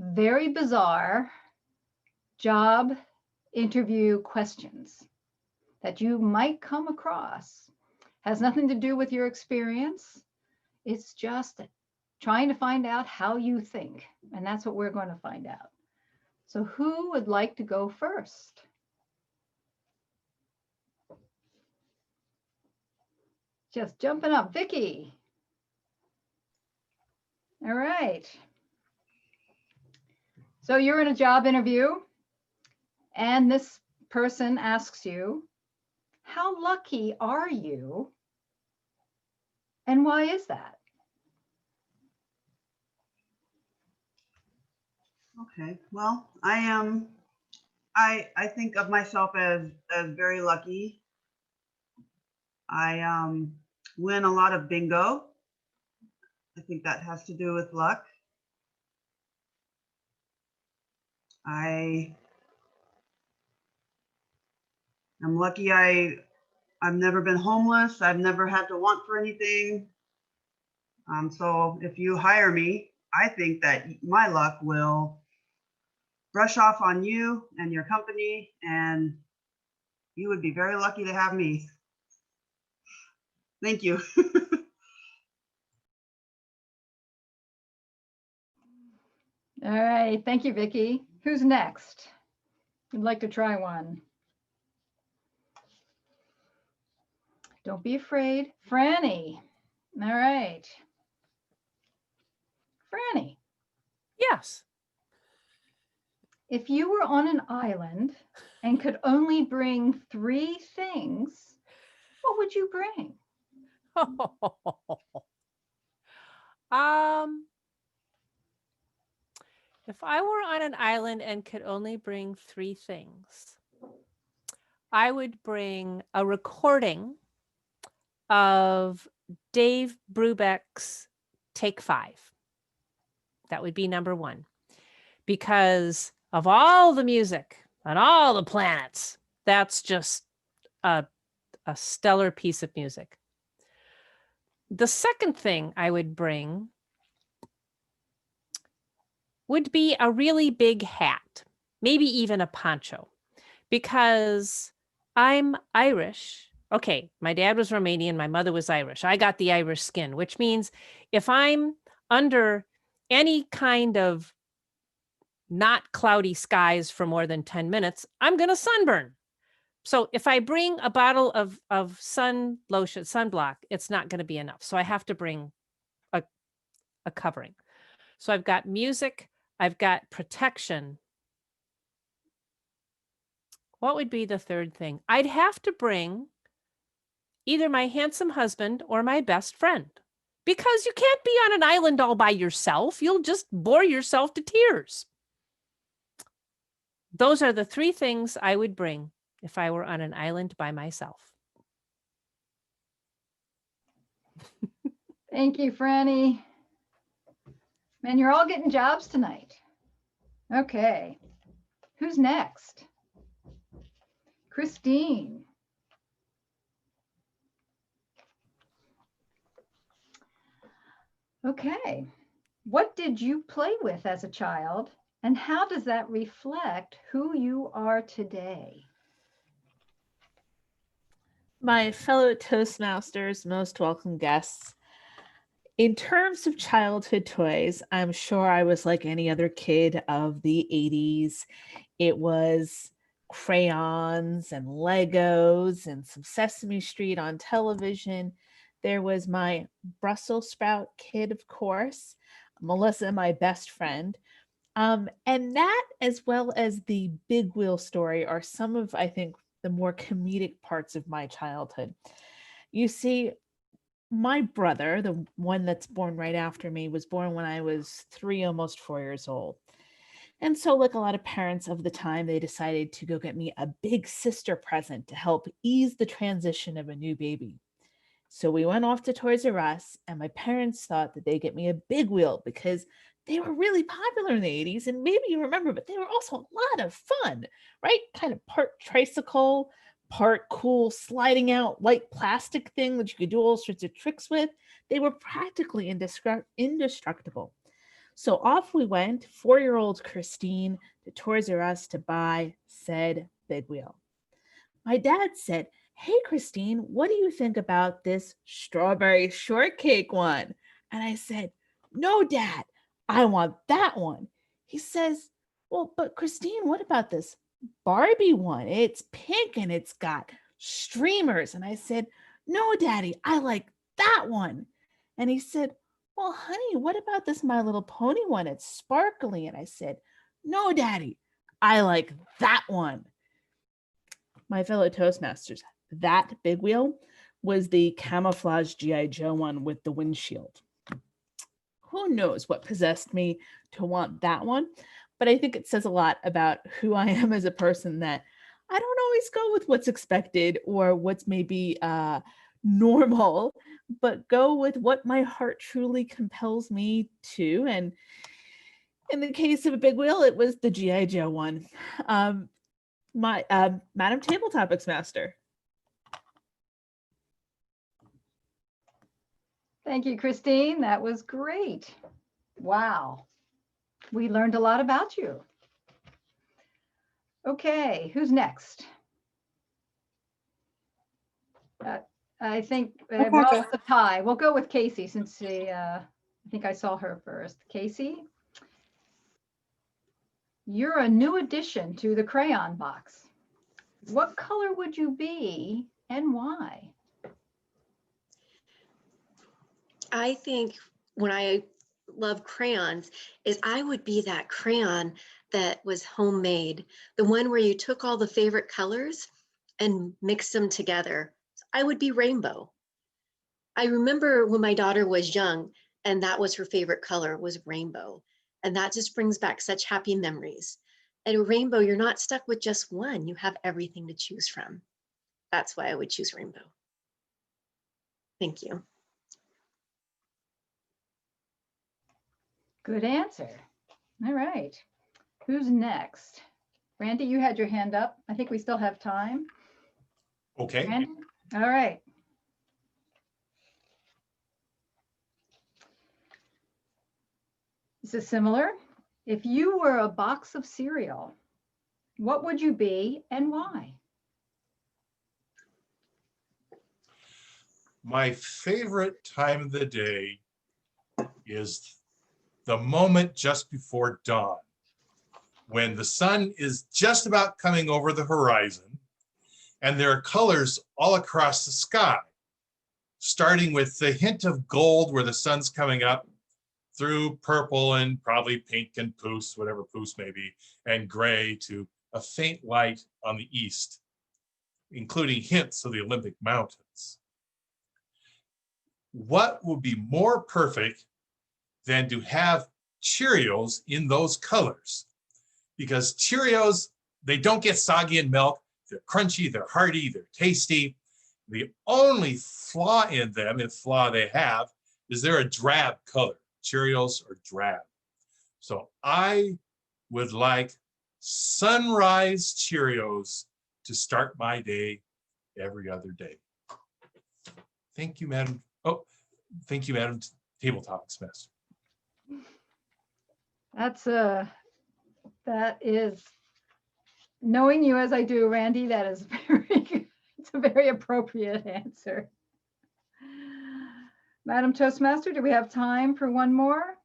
very bizarre job interview questions that you might come across. Has nothing to do with your experience. It's just trying to find out how you think. And that's what we're going to find out. So who would like to go first? Just jumping up. Vicki. All right. So you're in a job interview and this person asks you, how lucky are you? And why is that? Okay, well, I think of myself as very lucky. I win a lot of bingo. I think that has to do with luck. I am lucky I've never been homeless. I've never had to want for anything. So if you hire me, I think that my luck will brush off on you and your company, and you would be very lucky to have me. Thank you. All right. Thank you, Vicki. Who's next? I'd like to try one. Don't be afraid. Franny. All right. Franny. Yes. If you were on an island and could only bring 3 things, what would you bring? um, if I were on an island and could only bring 3 things, I would bring a recording of Dave Brubeck's Take 5. That would be number 1. Because of all the music on all the planets, that's just a stellar piece of music. The second thing I would bring would be a really big hat, maybe even a poncho, because I'm Irish. Okay, my dad was Romanian, my mother was Irish. I got the Irish skin, which means if I'm under any kind of not cloudy skies for more than 10 minutes, I'm going to sunburn. So if I bring a bottle of sun lotion, sunblock, it's not going to be enough. So I have to bring a covering. So I've got music, I've got protection. What would be the third thing? I'd have to bring either my handsome husband or my best friend, because you can't be on an island all by yourself. You'll just bore yourself to tears. Those are the 3 things I would bring if I were on an island by myself. Thank you, Franny. Man, you're all getting jobs tonight. Okay. Who's next? Christine. Okay. What did you play with as a child, and how does that reflect who you are today? My fellow Toastmasters, most welcome guests. In terms of childhood toys, I'm sure I was like any other kid of the 80s. It was crayons and Legos and some Sesame Street on television. There was my Brussels sprout kid, of course, Melissa, my best friend. And that, as well as the Big Wheel story, are some of, I think, the more comedic parts of my childhood. You see, my brother, the one that's born right after me, was born when I was 3, almost 4 years old. And so, like a lot of parents of the time, they decided to go get me a big sister present to help ease the transition of a new baby. So we went off to Toys R Us, and my parents thought that they'd get me a big wheel because they were really popular in the 80s. And maybe you remember, but they were also a lot of fun, right? Kind of part tricycle, part cool sliding out light plastic thing that you could do all sorts of tricks with. They were practically indestructible. So off we went, 4-year-old Christine, to Toys R Us to buy said big wheel. My dad said, "Hey, Christine, what do you think about this strawberry shortcake one?" And I said, "No, Dad, I want that one." He says, "Well, but Christine, what about this Barbie one? It's pink and it's got streamers." And I said, "No, Daddy, I like that one." And he said, "Well, honey, what about this My Little Pony one? It's sparkly." And I said, "No, Daddy, I like that one." My fellow Toastmasters, that big wheel was the camouflage G.I. Joe one with the windshield. Who knows what possessed me to want that one, but I think it says a lot about who I am as a person, that I don't always go with what's expected or what's maybe normal, but go with what my heart truly compels me to. And in the case of a big wheel, it was the G.I. Joe one. My Madam Table Topics Master. Thank you, Christine. That was great. Wow. We learned a lot about you. Okay, who's next? I think, well, it's a tie. We'll go with Casey since I think I saw her first. Casey, you're a new addition to the crayon box. What color would you be and why? I think when I love crayons is I would be that crayon that was homemade, the one where you took all the favorite colors and mixed them together. I would be rainbow. I remember when my daughter was young and that was her favorite color, was rainbow. And that just brings back such happy memories. And a rainbow, you're not stuck with just one, you have everything to choose from. That's why I would choose rainbow. Thank you. Good answer. All right. Who's next? Randy, you had your hand up. I think we still have time. Okay. Randy? All right. This is similar. If you were a box of cereal, what would you be and why? My favorite time of the day is the moment just before dawn, when the sun is just about coming over the horizon and there are colors all across the sky, starting with the hint of gold where the sun's coming up, through purple and probably pink and puce, whatever puce may be, and gray, to a faint light on the east, including hints of the Olympic Mountains. What would be more perfect than to have Cheerios in those colors? Because Cheerios, they don't get soggy in milk. They're crunchy, they're hearty, they're tasty. The only flaw in them, if flaw they have, is they're a drab color. Cheerios are drab. So I would like sunrise Cheerios to start my day every other day. Thank you, Madam. Oh, thank you, Madam Table Topics Master. That is, knowing you as I do, Randy, that is it's a very appropriate answer. Madam Toastmaster, do we have time for one more?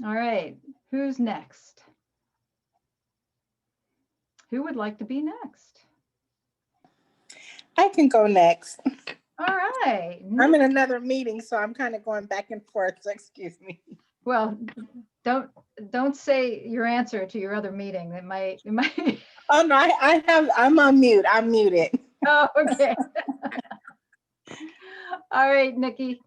All right, who's next? Who would like to be next? I can go next. All right. I'm in another meeting, so I'm kind of going back and forth, so excuse me. Well, don't say your answer to your other meeting. It might. Oh no, I'm on mute. I'm muted. Oh, okay. All right, Nikki.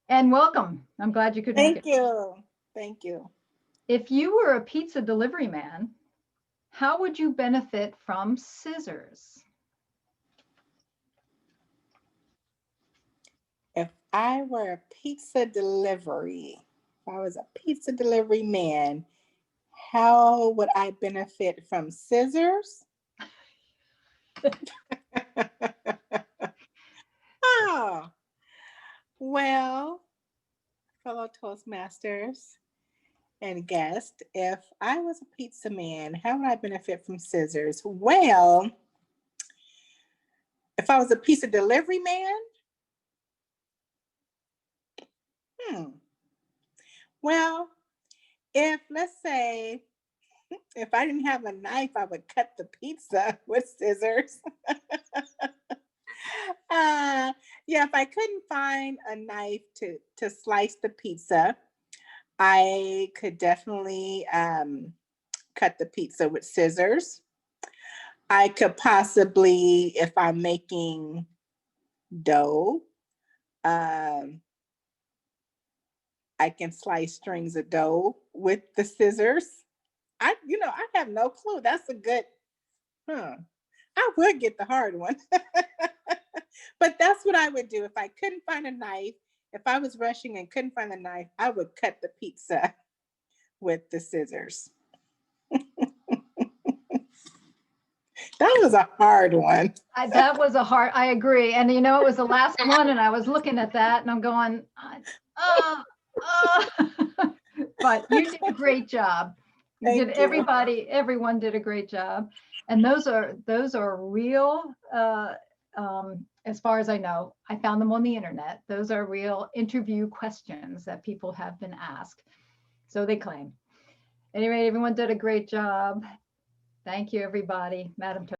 And welcome. I'm glad you could make it. Thank you. Thank you. If you were a pizza delivery man, how would you benefit from scissors? If I were a pizza delivery, if I was a pizza delivery man, how would I benefit from scissors? Oh, Well, fellow Toastmasters and guest, if I was a pizza man, how would I benefit from scissors? Well, if I was a pizza delivery man, well, if let's say if I didn't have a knife, I would cut the pizza with scissors. Yeah, if I couldn't find a knife to slice the pizza, I could definitely cut the pizza with scissors. I could possibly, if I'm making dough, I can slice strings of dough with the scissors. I have no clue. That's a good, I would get the hard one. But that's what I would do. If I couldn't find a knife, if I was rushing and couldn't find a knife, I would cut the pizza with the scissors. That was a hard one. That was a hard, I agree. And you know, it was the last one and I was looking at that and I'm going, but you did a great job. Thank you. Everyone did a great job. And those are real, as far as I know. I found them on the internet. Those are real interview questions that people have been asked. So they claim. Anyway, everyone did a great job. Thank you, everybody. Madam